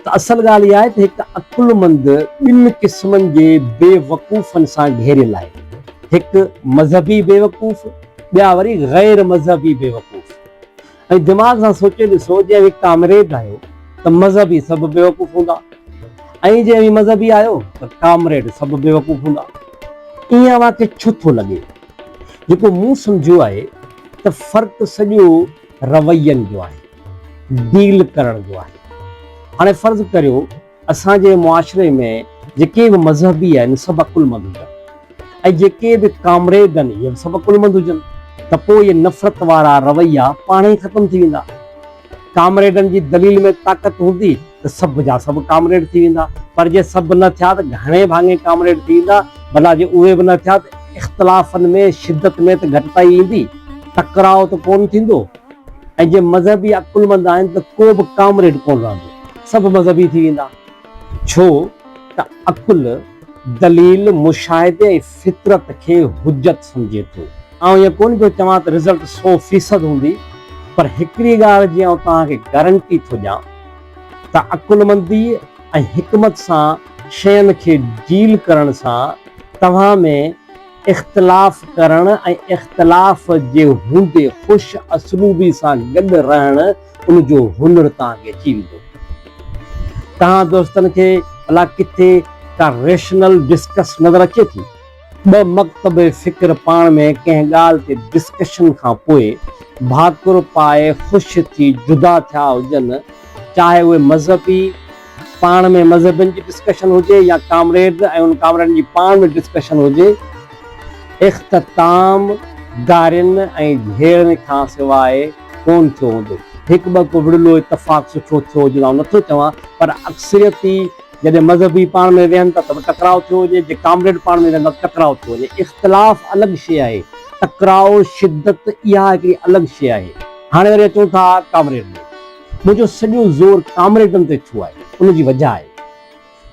त असल ॻाल्हि इहा आहे त हिकु अकुलमंद ॿिनि क़िस्मनि जे बेवकूफ़नि सां घेरियल आहे। हिकु मज़हबी बेवकूफ़, ॿिया वरी ग़ैर मज़हबी बेवकूफ़। ऐं दिमाग़ सां सोचे ॾिसो, जंहिं कामरेड आहियो त मज़हबी सभु बेवकूफ़ हूंदा, ऐं जंहिं मज़हबी आहियो त कामरेड सभु बेवकूफ़ हूंदा। ईअं मूंखे छो थो लॻे? जेको मूं सम्झियो आहे त फ़र्क़ु सॼो रवैयनि जो आहे, डील करण जो आहे। हाणे फ़र्ज़ करियो असांजे मुआशरे में जेके बि मज़हबी आहिनि सभु अकुलमंद हुजनि, ऐं जेके बि कामरेड आहिनि इहे सभु अकुलमंद हुजनि, त पोइ इहे नफ़रत वारा रवैया पाण ई ख़तमु थी वेंदा। कामरेडनि जी दलील में ताक़त हूंदी त सभु जा सभु कामरेड थी वेंदा, पर जे सभु न थिया त घणे भाङे कामरेड थी वेंदा। भला जे उहे बि न थिया त इख़्तिलाफ़नि में शिदत में त घटिताई ईंदी, टकराव त कोन थींदो। ऐं जे मज़हबी अकुलमंद आहिनि त को बि कामरेड कोन रहंदो, सभु मज़हबी थी वेंदा। छो त अकुल दलील, मुशाहिदे ऐं फितरत खे हुज्जत सम्झे थो। ऐं ईअं कोन पियो चवां त रिज़ल्ट 100% हूंदी, पर हिकिड़ी ॻाल्हि जी आउं तव्हांखे गारंटी थो ॾियां त अकुलमंदी ऐं हिकमत सां शयुनि खे डील करण सां तव्हां में इख़्तिलाफ़ करण ऐं इख़्तिलाफ़ जे हूंदे ख़ुशि असलूबी सां गॾु रहण, उनजो हुनुर तव्हांखे अची वेंदो। तव्हां दोस्तनि खे भला किथे का रेशनल डिस्कस नज़र अचे थी? ॿ मकतब फ़िक्र पाण में कंहिं ॻाल्हि ते डिस्कशन खां पोइ भाकुर पाए ख़ुशि थी जुदा थिया हुजनि, चाहे उहे मज़हबी पाण में मज़हबनि जी डिस्कशन हुजे या कामरेड ऐं उन कामरेडनि जी पाण में डिस्कशन हुजे, इख़्तिताम गारियुनि ऐं घेरनि खां सवाइ कोन थियो हूंदो। हिकु ॿ को विड़लो इतफ़ाक़ सुठो थियो हुजे, नथो चवां, पर अक्सरियती जॾहिं मज़हबी पाण में वेहनि था त टकराव थियो हुजे, जे कामरेड पाण में वेहनि था टकराव थियो हुजे। इख़्तिलाफ़ अलॻि शइ आहे, टकराव शिदत इहा हिकिड़ी अलॻि शइ आहे। हाणे वरी अचूं था कामरेड में। मुंहिंजो सॼो ज़ोर कामरेडनि ते छो आहे? उनजी वजह आहे,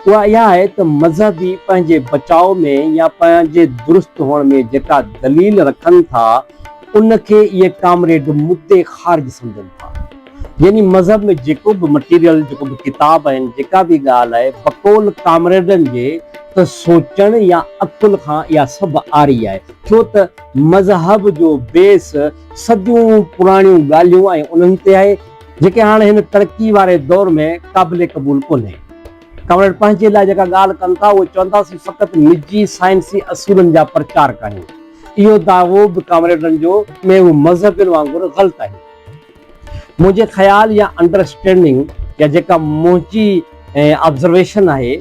उहा इहा आहे त मज़हबी पंहिंजे बचाव में या पंहिंजे दुरुस्त हुअण में जेका दलील रखनि था, उनखे इहे कामरेड मुद्दे ख़ारिज सम्झनि था। यानी मज़हब में जेको बि मटीरियल, जेको बि किताब आहिनि, जेका बि ॻाल्हि आहे, बक़ौल कामरेडनि जे त सोचण या अकुल खां इहा सभु आरी आहे। छो त मज़हब जो बेस सदियूं पुराणियूं ॻाल्हियूं ऐं उन्हनि ते आहे, जेके हाणे हिन तरक़ी वारे दौर में क़ाबिल क़बूल कोन्हे। कामरेड पंहिंजे लाइ जेका ॻाल्हि कनि था उहे चवंदासीं फ़क़ति निजी साइंसी असूलनि जा प्रचारक आहिनि। इहो दावो बि कामरेडनि जो में उहे मज़हबियुनि वांगुरु ग़लति आहे। मुंहिंजे ख़्याल या अंडरस्टैंडिंग या जेका मुंहिंजी ऑब्ज़र्वेशन आहे,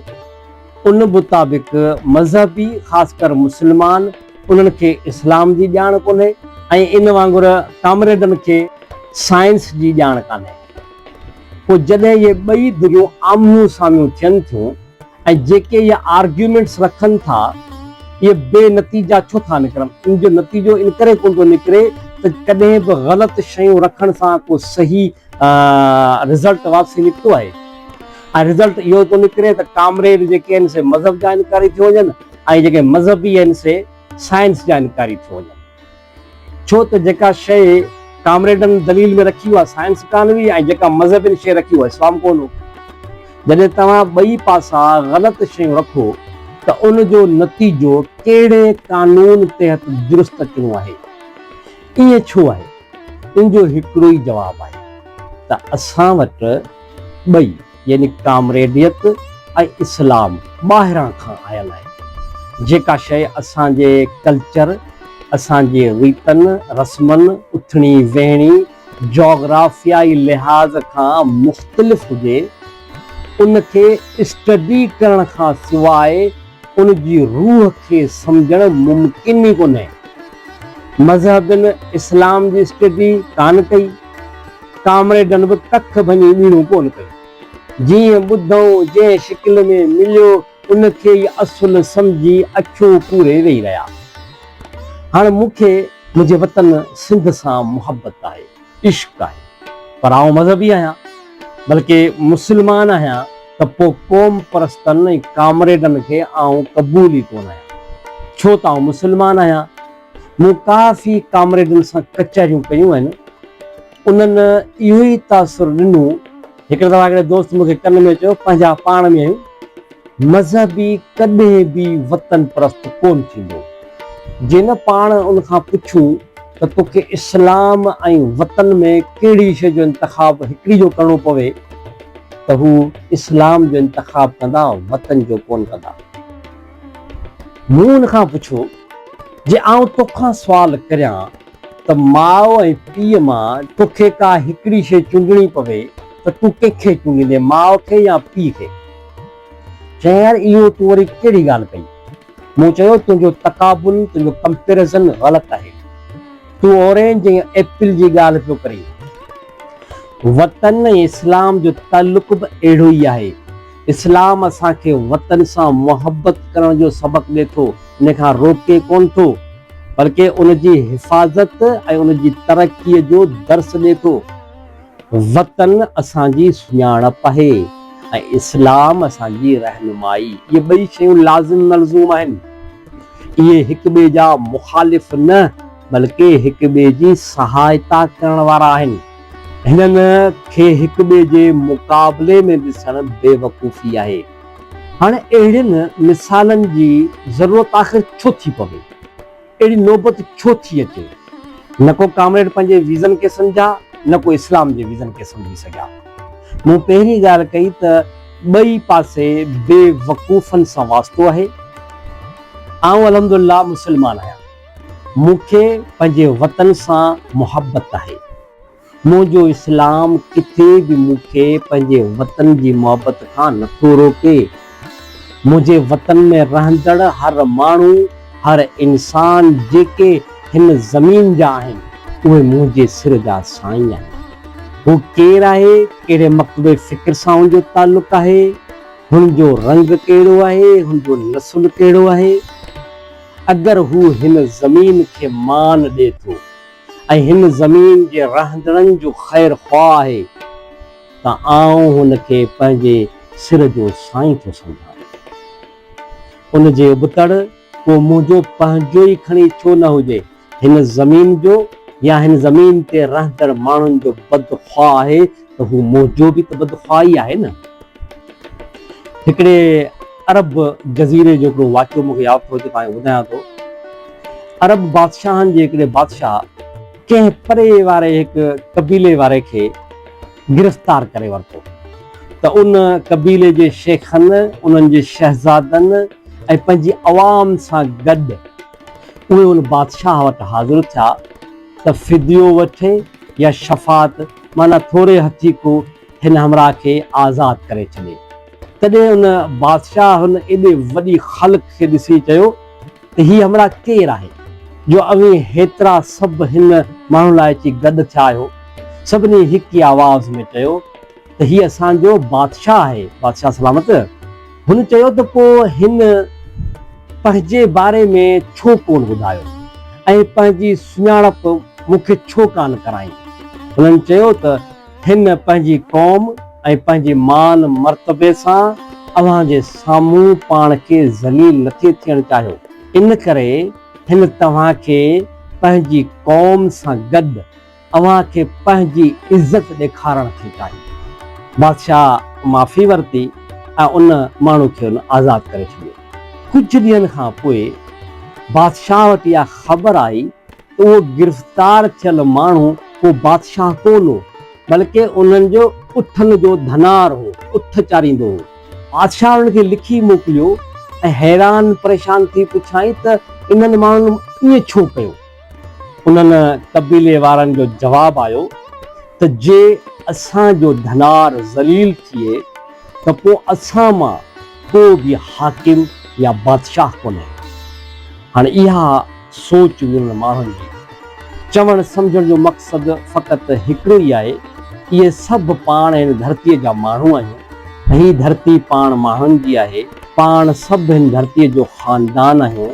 उन मुताबिक़ मज़हबी ख़ासि कर मुस्लमान, उन्हनि खे इस्लाम जी ॼाण कोन्हे ऐं इन वांगुरु कामरेडनि खे साइंस जी ॼाण कान्हे। पोइ जॾहिं इहे ॿई दुनियूं आम्हूं साम्हूं थियनि थियूं ऐं जेके इहे आर्ग्यूमेंट्स रखनि था, इहे बेनतीजा छो था निकिरनि? इनजो नतीजो इन करे कोन थो निकिरे त कॾहिं बि ग़लति शयूं रखण सां को सही रिज़ल्ट वापसी निकितो आहे। ऐं रिज़ल्ट इहो थो निकिरे त कामरेड जेके आहिनि से मज़हब जा इनकारी थी वञनि ऐं जेके मज़हबी आहिनि से साइंस जा इनकारी थी वञनि। छो त जेका शइ कामरेडनि दलील में रखी हुआ साइंस कान हुई ऐं जेका मज़हबियुनि शइ रखी हुआ इस्लाम कोन हो। जॾहिं तव्हां ॿई पासा ग़लति शयूं रखो त उनजो नतीजो कहिड़े कानून तहत दुरुस्त अचिणो आहे? ईअं छो आहे? इनजो हिकिड़ो ई जवाबु आहे त असां वटि ॿई यानी कामरेडियत ऐं इस्लाम ॿाहिरां खां आयल आहे। जेका शइ असांजे कल्चर, असांजे रीतनि रस्मनि, उथणी वेहणी, जोग्राफियाई लिहाज़ खां मुख़्तलिफ़ हुजे, उनखे स्टडी करण खां सवाइ उनजी रूह खे सम्झणु मुमकिन ई कोन्हे। मज़हबियुनि इस्लाम जी स्टडी कान कई, कामरेडनि बि कख भञी ॿीणूं कोन कई। जीअं ॿुधऊं, जंहिं शिकिल में मिलियो, उनखे ई असुल सम्झी अखियूं पूरे वेही रहिया। हाणे मूंखे मुंहिंजे वतन सिंध सां मुहबत आहे, इश्क़ आहे, पर आउं मज़हबी आहियां, बल्कि मुस्लमान आहियां, त पोइ क़ौम परस्तनि ऐं कामरेडनि खे आउं क़बूल ई कोन आहियां। छो त आउं मुस्लमान आहियां। मूं काफ़ी कामरेडनि सां कचहरियूं कयूं आहिनि। उन्हनि इहो ई तासुरु ॾिनो हिकिड़े दफ़ा हिकिड़े दोस्त मूंखे कन में चयो, पंहिंजा पाण में मज़हबी कॾहिं बि वतन परस्त कोन थींदो। जे न पाण उनखां पुछूं त तोखे इस्लाम ऐं वतन में कहिड़ी शइ जो इंतिखाब हिकिड़ी जो करिणो पवे त हू इस्लाम जो इंतिखाब कंदा, वतन जो कोन कंदा। मूं उनखां पुछो, जे आउं तोखां सुवाल करियां त माउ ऐं पीउ मां तोखे का हिकिड़ी शइ चूंडणी पवे त तूं कंहिंखे चूंडींदे, माउ खे या पीउ खे? चई यार इहो तूं वरी कहिड़ी ॻाल्हि कई? मूं चयो तुंहिंजो तक़ाबुल, तुंहिंजो कंपेरिज़न ग़लति आहे। तूं ऑरेंज ऐं एप्पल जी ॻाल्हि पियो करीं। वतन ऐं इस्लाम जो ताल्लुक बि अहिड़ो ई आहे। इस्लाम असांखे वतन सां मुहबत करण जो सबक़ ॾिए थो, इन खां रोके कोन थो, बल्कि उनजी हिफ़ाज़त ऐं उनजी तरक़ीअ जो दर्स ॾिए थो। वतन असांजी सुञाणप आहे ऐं इस्लाम असांजी रहनुमाई। ये ॿई शयूं लाज़िम मलज़ूम आहिनि। इहे हिक ॿिए जा मुखालिफ़ न, बल्कि हिक ॿिए जी सहायता करण वारा आहिनि। हिननि खे हिक ॿिए जे मुक़ाबले में ॾिसण बेवकूफ़ी आहे। हाणे अहिड़ियुनि मिसालनि जी ज़रूरत आख़िर छो थी पवे? अहिड़ी नौबत छो थी अचे? न को कामरेड पंहिंजे वीज़न खे सम्झा, न को इस्लाम जे वीज़न खे सम्झी सघिया। मूं पहिरीं ॻाल्हि कई त ॿई पासे बेवकूफ़नि सां वास्तो आहे। आउं अल्हम्दुलिल्लाह मुस्लमान आहियां। मूंखे पंहिंजे वतन सां मुहबत आहे। मुंहिंजो इस्लाम किथे बि मूंखे पंहिंजे वतन जी मुहबत खां नथो रोके। मुंहिंजे वतन में रहंदड़ हर माण्हू, हर इंसान जेके हिन ज़मीन जा आहिनि, उहे मुंहिंजे सिर जा साईं आहिनि। हू केरु आहे, कहिड़े मकतबे फ़िक्र सां हुनजो ताल्लुक़ आहे, हुनजो रंग कहिड़ो आहे, हुनजो नस्ल कहिड़ो आहे, अगरि हू हिन ज़मीन खे मान ॾिए थो ऐं हिन ज़मीन जे रहंदड़नि जो ख़ैर ख़्वाह आहे त आउं हुनखे पंहिंजे सिर जो साईं थो सम्झां। उनजे उबतड़ को मुंहिंजो पंहिंजो ई खणी छो न हुजे, हिन ज़मीन जो या हिन ज़मीन ते रहंदड़ माण्हुनि जो बदख्वाह आहे त हू मुंहिंजो बि त बदख्वाह ई आहे न। हिकिड़े अरब जज़ीरे जो हिकिड़ो वाक़ियो मूंखे यादि थो अचे, तव्हांखे ॿुधायां थो। अरब बादशाहनि जे हिकिड़े बादशाह कंहिं परे वारे हिकु कबीले वारे खे गिरफ़्तार करे वरितो त उन कबीले जे शेखनि, उन्हनि जे शहज़ादनि ऐं पंहिंजी अवाम सां गॾु उहे उन बादशाह वटि हाज़िर थिया त फिदियो वठे या शफ़ात, माना थोरे हथी को हिन हमरा खे आज़ादु करे छॾे। तॾहिं उन बादशाह हुन एॾे वॾी ख़ल्क़ खे ॾिसी चयो त हीअ हमरा केरु आहे जो अवी हेतिरा सभु हिन माण्हू लाइ अची गॾु थिया आहियो। सभिनी हिक ई आवाज़ में चयो त हीअ असांजो बादशाह आहे, बादशाह सलामत। हुन चयो त पोइ हिन पंहिंजे बारे में छो कोन ॿुधायो ऐं पंहिंजी सुञाणप मूंखे छो कान कराई? हुननि चयो त हिन पंहिंजी क़ौम ऐं पंहिंजे मान मर्तबे सां अव्हां जे साम्हूं पाण खे ज़लील नथी थियणु चाहियो, इन करे हिन तव्हां खे पंहिंजी क़ौम सां गॾु अव्हां खे पंहिंजी इज़त ॾेखारणु थी चाहिए। बादशाह माफ़ी वरिती ऐं उन माण्हू खे हुन आज़ादु करे छॾियो। कुझु ॾींहंनि खां पोइ बादशाह वटि इहा ख़बर आई त उहो गिरफ़्तार थियल माण्हू को बादशाह कोन हो, बल्कि उन्हनि जो उठनि जो धनार हो, उठ चारींदो हो। बादशाह उन्हनि खे लिखी मोकिलियो ऐं हैरान परेशान थी पुछाई त इन्हनि माण्हुनि ईअं छो कयो? उन्हनि कबीले वारनि जो जवाबु आयो त जे असांजो धनार ज़लील थिए त पोइ असां मां को बि हाकिम या बादशाह कोन्हे। हाणे इहा सोच उन्हनि माण्हुनि जी चवणु सम्झण जो मक़सदु फ़क़ति हिकिड़ो ई आहे, इहे सभु पाण हिन धरतीअ जा माण्हू आहियूं ऐं हीअ धरती पाण माण्हुनि जी आहे। पाण सभु हिन धरतीअ जो ख़ानदान आहियूं,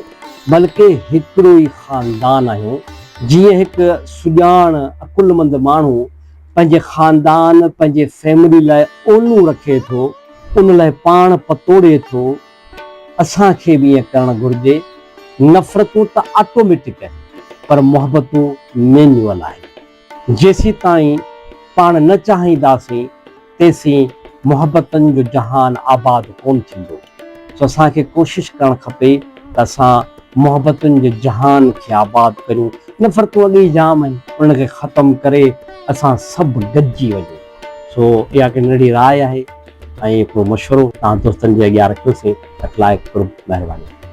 बल्कि हिकिड़ो ई ख़ानदान आहियूं। जीअं हिकु सुञाण अकुलमंद माण्हू पंहिंजे ख़ानदान, पंहिंजे फैमिली लाइ ओलू रखे थो, उन लाइ पाण पतोड़े थो, असांखे बि ईअं करणु घुरिजे। नफ़रतूं त ऑटोमेटिक आहिनि, पर मुहबतूं मैन्युअल आहिनि। जेसीं ताईं पाण न चाहींदासीं तेसीं मुहबतनि जो जहान आबाद कोन थींदो। सो असांखे कोशिशि करणु खपे त असां मुहबतुनि जे जहान खे आबाद करियूं। नफ़रतूं अॻे जाम आहिनि, उनखे ख़तमु करे असां सभु गॾिजी वञूं। सो इहा हिकु नंढी राय आहे ऐं हिकिड़ो मशवरो तव्हां दोस्तनि जे अॻियां रखियोसीं। अखलाक महिरबानी।